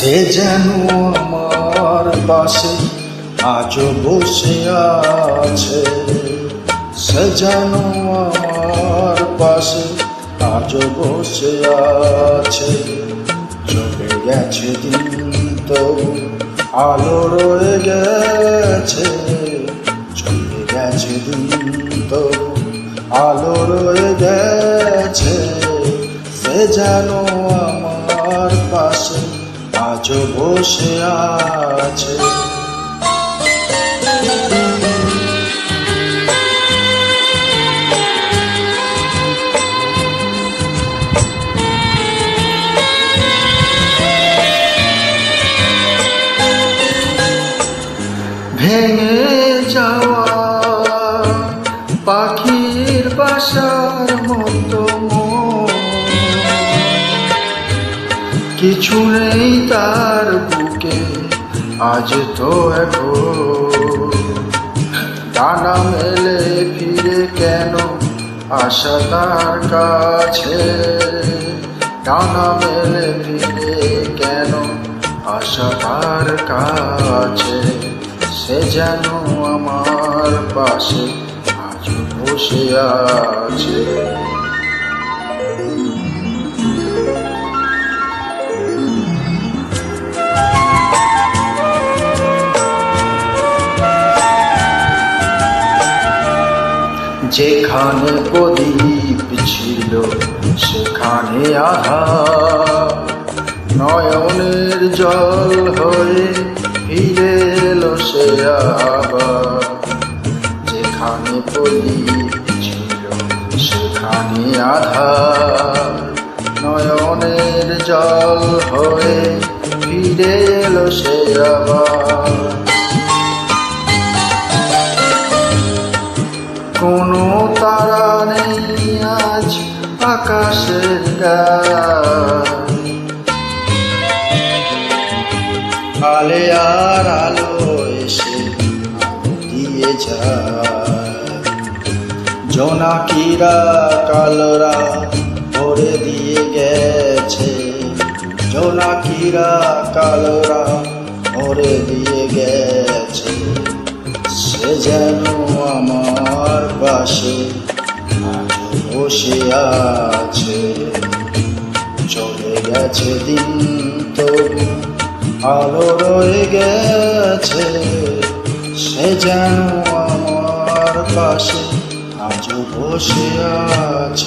সে যেন আমার পাশে আজও বসে আছে, সে যেন আমার পাশে আজও বসে আছে। চলে গেছে দিন তো আলো রয়ে গেছে, চলে গেছে দিন তো আলো রয়ে গেছে। সে যেন আমার পাশে আজও বসে আছে। ভেঙে যাওয়া পাখির বাসার মতো কিছু নেই তার বুকে আজ তো এখন। ডানা মেলে ফিরে কেন আশা তার কাছে, ডানা মেলে ফিরে কেন আশা তার কাছে। সে যেন আমার পাশে আজ বসে আছে। যেখানে প্রদীপ ছিল সেখানে আধার, নয়নের জল হয়ে ফিরে এলো সে আবার। যেখানে প্রদীপ ছিল সেখানে আধার, নয়নের জল হয়ে ফিরে এলো সে আবার। কোনো তারা নেই আজ আকাশের গায়ে, আলে আর আলো এসে দিয়ে যায়। জোনাকিরা কালরা ভরে দিয়ে গেছে, জোনাকিরা কালরা ভরে দিয়ে গেছে। সে যেন আমার পাশে আজও বসে আছে, চলে গেছে দিন তবু আলো রয়ে গেছে। সে যেন আমার পাশে আজও বসে আছে।